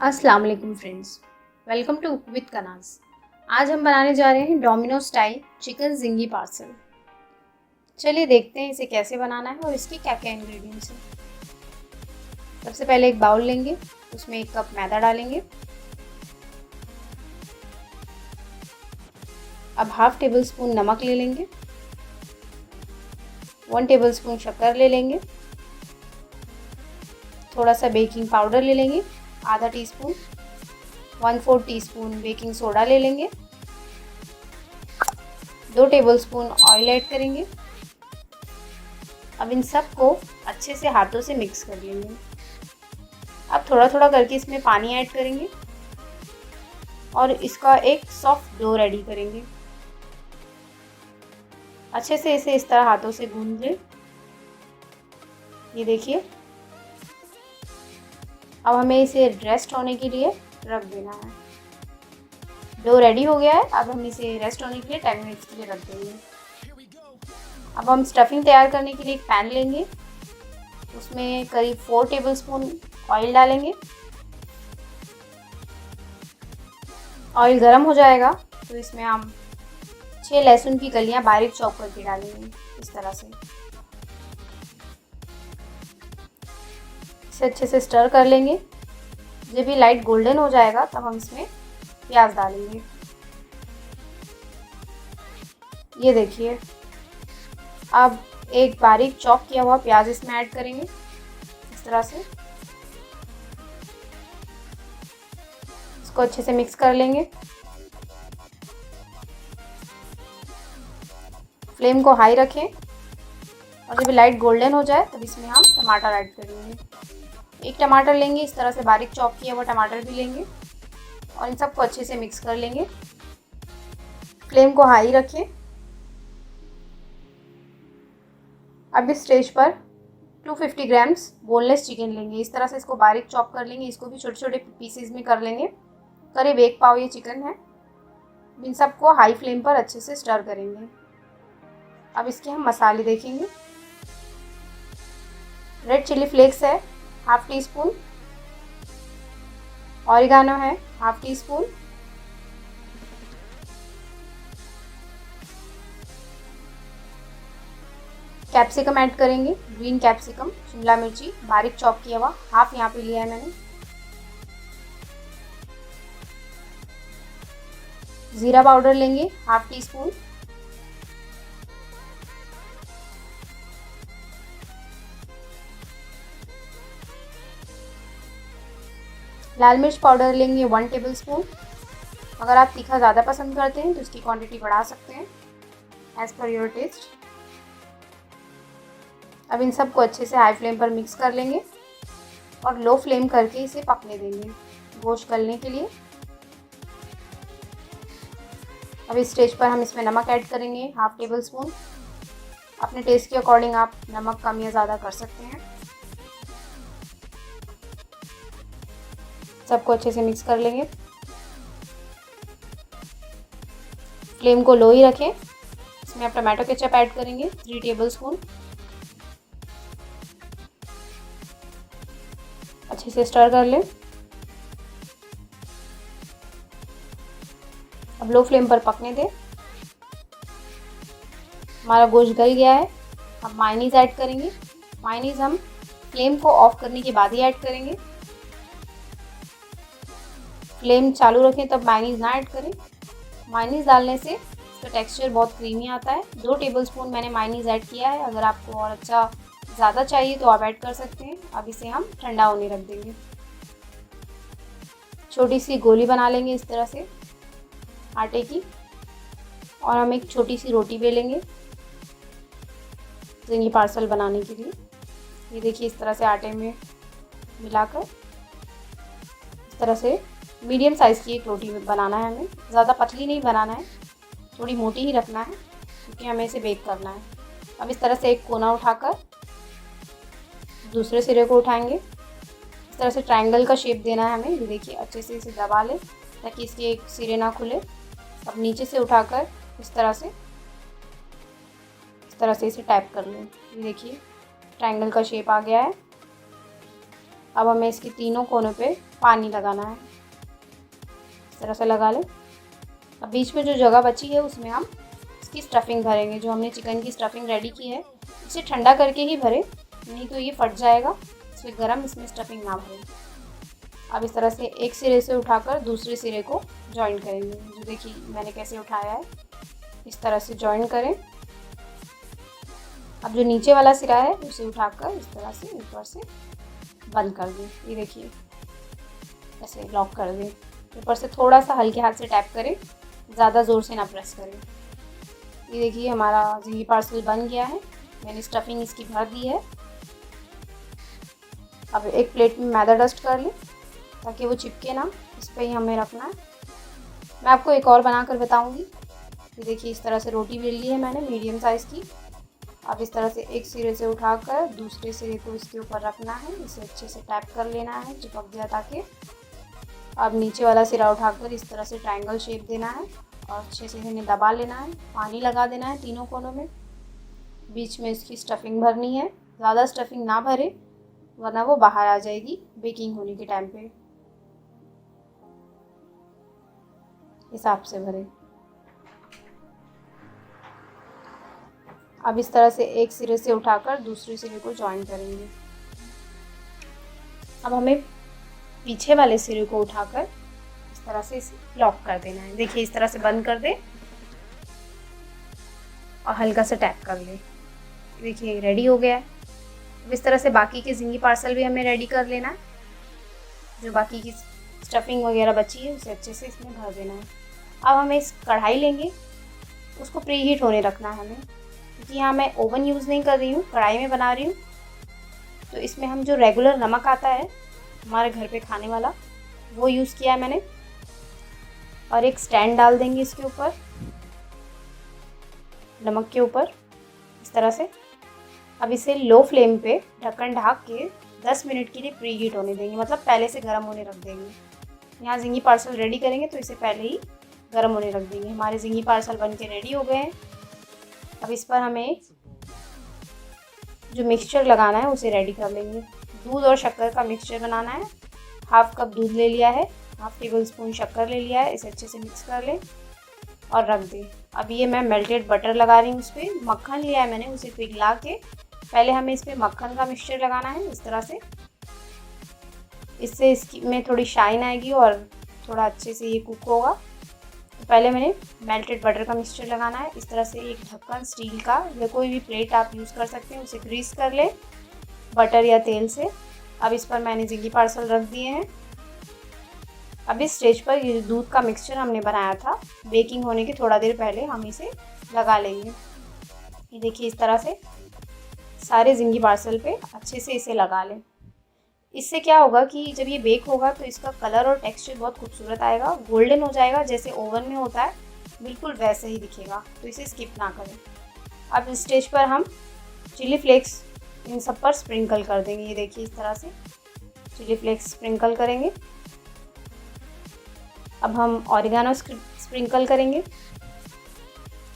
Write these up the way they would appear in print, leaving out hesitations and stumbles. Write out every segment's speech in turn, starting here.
अस्सलाम वालेकुम friends, welcome to cook with Kanaz. आज हम बनाने जा रहे हैं domino style chicken zingy parcel. चलिए देखते हैं इसे कैसे बनाना है और इसके क्या क्या इंग्रेडिएंट्स हैं। सबसे पहले एक बाउल लेंगे, उसमें 1 कप मैदा डालेंगे। अब हाफ टेबल स्पून नमक ले लेंगे, 1 टेबल स्पून शक्कर ले लेंगे, थोड़ा सा बेकिंग पाउडर ले लेंगे आधा टीस्पून, 1/4 टीस्पून बेकिंग सोडा ले लेंगे, 2 टेबलस्पून ऑयल ऐड करेंगे। अब इन सब को अच्छे से हाथों से मिक्स कर लेंगे। अब थोड़ा थोड़ा करके इसमें पानी ऐड करेंगे और इसका एक सॉफ्ट डो रेडी करेंगे। अच्छे से इसे इस तरह हाथों से गूंद लें। ये देखिए, अब हमें इसे रेस्ट होने के लिए रख देना है। डो रेडी हो गया है। अब हम इसे रेस्ट होने के लिए 10 मिनट्स के लिए रख देंगे। अब हम स्टफिंग तैयार करने के लिए एक पैन लेंगे, उसमें करीब 4 टेबलस्पून ऑयल डालेंगे। ऑयल गर्म हो जाएगा तो इसमें हम 6 लहसुन की कलियां बारीक चॉप करके डालेंगे। इस तरह से इसे अच्छे से स्टर कर लेंगे। जब ये लाइट गोल्डन हो जाएगा तब हम इसमें प्याज डालेंगे। ये देखिए, अब एक बारीक चॉप किया हुआ प्याज इसमें ऐड करेंगे। इस तरह से इसको अच्छे से मिक्स कर लेंगे। फ्लेम को हाई रखें और जब लाइट गोल्डन हो जाए तब इसमें हम टमाटर ऐड करेंगे। 1 टमाटर लेंगे, इस तरह से बारीक चॉप किया हुआ टमाटर भी लेंगे और इन सबको अच्छे से मिक्स कर लेंगे। फ्लेम को हाई रखें। अब इस स्टेज पर 250 ग्राम्स बोनलेस चिकन लेंगे। इस तरह से इसको बारीक चॉप कर लेंगे। इसको भी छोटे छोटे पीसेस में कर लेंगे। करीब 1 पाव ये चिकन है। इन सबको हाई फ्लेम पर अच्छे से स्टर करेंगे। अब इसके हम मसाले देखेंगे। रेड चिली फ्लेक्स है हाफ टी स्पून, ऑरिगानो है half tea spoon, capsicum add करेंगे, ग्रीन कैप्सिकम, शिमला मिर्ची बारीक चॉप किया हुआ हाफ यहाँ पे लिया है मैंने। जीरा पाउडर लेंगे हाफ टी स्पून, लाल मिर्च पाउडर लेंगे 1 टेबल स्पून। अगर आप तीखा ज़्यादा पसंद करते हैं तो इसकी क्वांटिटी बढ़ा सकते हैं एज़ पर योर टेस्ट। अब इन सबको अच्छे से हाई फ्लेम पर मिक्स कर लेंगे और लो फ्लेम करके इसे पकने देंगे गोश्त गलने के लिए। अब इस स्टेज पर हम इसमें नमक ऐड करेंगे हाफ टेबल स्पून। अपने टेस्ट के अकॉर्डिंग आप नमक कम या ज़्यादा कर सकते हैं। सबको अच्छे से मिक्स कर लेंगे। फ्लेम को लो ही रखें। इसमें आप टमाटो केचप ऐड करेंगे 3 टेबल स्पून। अच्छे से स्टर कर लें। अब लो फ्लेम पर पकने दें। हमारा गोश्त गल गया है। अब मायोनीज ऐड करेंगे। मायोनीज हम फ्लेम को ऑफ करने के बाद ही ऐड करेंगे। फ्लेम चालू रखें तब मायोनीज ना ऐड करें। मायोनीज डालने से इसका टेक्सचर बहुत क्रीमी आता है। 2 टेबलस्पून मैंने मायोनीज ऐड किया है। अगर आपको और अच्छा ज़्यादा चाहिए तो आप ऐड कर सकते हैं। अब इसे हम ठंडा होने रख देंगे। छोटी सी गोली बना लेंगे इस तरह से आटे की और हम एक छोटी सी रोटी बेलेंगे जिंगी पार्सल बनाने के लिए। ये देखिए, इस तरह से आटे में मिलाकर इस तरह से मीडियम साइज़ की एक रोटी बनाना है हमें। ज़्यादा पतली नहीं बनाना है, थोड़ी मोटी ही रखना है क्योंकि हमें इसे बेक करना है। अब इस तरह से एक कोना उठाकर दूसरे सिरे को उठाएंगे। इस तरह से ट्रायंगल का शेप देना है हमें। ये देखिए, अच्छे से इसे दबा लें ताकि इसके एक सिरे ना खुले। अब नीचे से उठाकर इस तरह से इसे टैप कर लें। ये देखिए, ट्रायंगल का शेप आ गया है। अब हमें इसके तीनों कोनों पे पानी लगाना है, इस तरह से लगा लें। अब बीच में जो जगह बची है उसमें हम इसकी स्टफिंग भरेंगे। जो हमने चिकन की स्टफिंग रेडी की है इसे ठंडा करके ही भरें, नहीं तो ये फट जाएगा, इसलिए गर्म इसमें स्टफिंग ना भरें। अब इस तरह से एक सिरे से उठाकर दूसरे सिरे को जॉइन करेंगे। जो देखिए मैंने कैसे उठाया है, इस तरह से जॉइन करें। अब जो नीचे वाला सिरा है उसे उठाकर इस तरह से ऊपर से बंद कर दें। ये देखिए ऐसे लॉक कर दें। ऊपर से थोड़ा सा हल्के हाथ से टैप करें, ज़्यादा ज़ोर से ना प्रेस करें। ये देखिए हमारा ज़िंगी पार्सल बन गया है। मैंने स्टफिंग इसकी भर दी है। अब एक प्लेट में मैदा डस्ट कर लें ताकि वो चिपके ना, इस पर ही हमें रखना है। मैं आपको एक और बना कर बताऊँगी। ये देखिए इस तरह से रोटी बेल ली है मैंने मीडियम साइज़ की। अब इस तरह से एक सिरे से उठाकर दूसरे सिरे को इसके ऊपर रखना है, इसे अच्छे से टैप कर लेना है, चिपक गया ताकि। अब नीचे वाला सिरा उठाकर इस तरह से ट्रायंगल शेप देना है और अच्छे से इन्हें दबा लेना है। पानी लगा देना है तीनों कोनों में। बीच में इसकी स्टफिंग भरनी है, ज़्यादा स्टफिंग ना भरे वरना वो बाहर आ जाएगी बेकिंग होने के टाइम पे। हिसाब से भरें। अब इस तरह से एक सिरे से उठाकर दूसरे सिरे को जॉइन करेंगे। अब हमें पीछे वाले सिरे को उठाकर इस तरह से इसे लॉक कर देना है। देखिए इस तरह से बंद कर दें और हल्का से टैप कर लें। देखिए रेडी हो गया है। अब इस तरह से बाकी के ज़िंगी पार्सल भी हमें रेडी कर लेना है। जो बाकी की स्टफिंग वगैरह बची है उसे अच्छे से इसमें भर देना है। अब हमें इस कढ़ाई लेंगे, उसको प्री हीट होने रखना है हमें, क्योंकि यहाँ मैं ओवन यूज़ नहीं कर रही हूँ, कढ़ाई में बना रही हूँ। तो इसमें हम जो रेगुलर नमक आता है हमारे घर पे खाने वाला, वो यूज़ किया है मैंने। और एक स्टैंड डाल देंगे इसके ऊपर, नमक के ऊपर इस तरह से। अब इसे लो फ्लेम पे ढक्कन ढक के 10 मिनट के लिए प्री हीट होने देंगे, मतलब पहले से गर्म होने रख देंगे। यहाँ ज़िंगी पार्सल रेडी करेंगे तो इसे पहले ही गर्म होने रख देंगे। हमारे ज़िंगी पार्सल बन के रेडी हो गए हैं। अब इस पर हमें जो मिक्सचर लगाना है उसे रेडी कर लेंगे। दूध और शक्कर का मिक्सचर बनाना है। हाफ कप दूध ले लिया है, हाफ टेबल स्पून शक्कर ले लिया है, इसे अच्छे से मिक्स कर लें और रख दें। अब ये मैं मेल्टेड बटर लगा रही हूँ, उस पर मक्खन लिया है मैंने, उसे पिघला के पहले हमें इस पर मक्खन का मिक्सचर लगाना है इस तरह से। इससे इसकी में थोड़ी शाइन आएगी और थोड़ा अच्छे से ये कुक होगा। तो पहले मैंने मेल्टेड बटर का मिक्सचर लगाना है। इस तरह से एक ढक्कन स्टील का या कोई भी प्लेट आप यूज़ कर सकते हैं, उसे ग्रीस कर लें बटर या तेल से। अब इस पर मैंने ज़िंगी पार्सल रख दिए हैं। अब इस स्टेज पर ये दूध का मिक्सचर हमने बनाया था बेकिंग होने के थोड़ा देर पहले, हम इसे लगा लेंगे। ये देखिए इस तरह से सारे ज़िंगी पार्सल पे अच्छे से इसे लगा लें। इससे क्या होगा कि जब ये बेक होगा तो इसका कलर और टेक्सचर बहुत खूबसूरत आएगा, गोल्डन हो जाएगा, जैसे ओवन में होता है बिल्कुल वैसे ही दिखेगा। तो इसे स्किप ना करें। अब इस स्टेज पर हम चिली फ्लेक्स इन सब पर स्प्रिंकल कर देंगे। ये देखिए इस तरह से चिली फ्लेक्स स्प्रिंकल करेंगे। अब हम ऑरिगानो स्प्रिंकल करेंगे।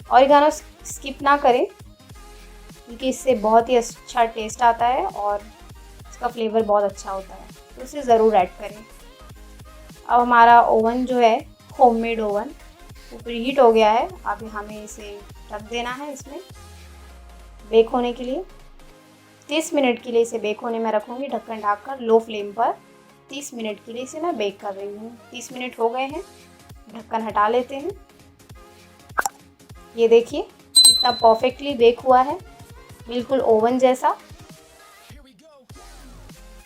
ऑरिगानो स्किप ना करें क्योंकि इससे बहुत ही अच्छा टेस्ट आता है और इसका फ्लेवर बहुत अच्छा होता है, तो इसे ज़रूर ऐड करें। अब हमारा ओवन जो है होममेड ओवन वो प्रीहीट हो गया है। अब हमें इसे रख देना है इसमें बेक होने के लिए। 30 मिनट के लिए इसे बेक होने में रखूँगी ढक्कन ढककर लो फ्लेम पर। 30 मिनट के लिए इसे मैं बेक कर रही हूँ। 30 मिनट हो गए हैं, ढक्कन हटा लेते हैं। ये देखिए कितना परफेक्टली बेक हुआ है, बिल्कुल ओवन जैसा।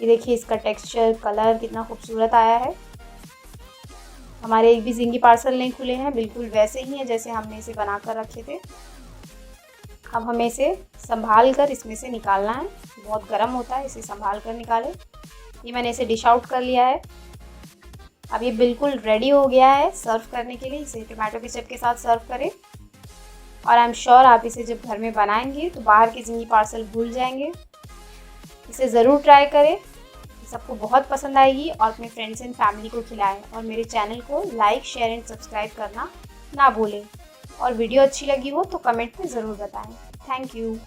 ये देखिए इसका टेक्सचर, कलर कितना खूबसूरत आया है। हमारे एक भी ज़िंगी पार्सल नहीं खुले हैं, बिल्कुल वैसे ही हैं जैसे हमने इसे बना कर रखे थे। अब हमें इसे संभाल कर इसमें से निकालना है, बहुत गर्म होता है, इसे संभाल कर निकालें। ये मैंने इसे डिश आउट कर लिया है। अब ये बिल्कुल रेडी हो गया है सर्व करने के लिए। इसे टमाटो केचप के साथ सर्व करें और आई एम श्योर आप इसे जब घर में बनाएंगे तो बाहर की ज़िंगी पार्सल भूल जाएंगे। इसे ज़रूर ट्राई करें, सबको बहुत पसंद आएगी और अपने फ्रेंड्स एंड फैमिली को खिलाएं। और मेरे चैनल को लाइक, शेयर एंड सब्सक्राइब करना ना भूलें। और वीडियो अच्छी लगी हो तो कमेंट में ज़रूर बताएं। Thank you.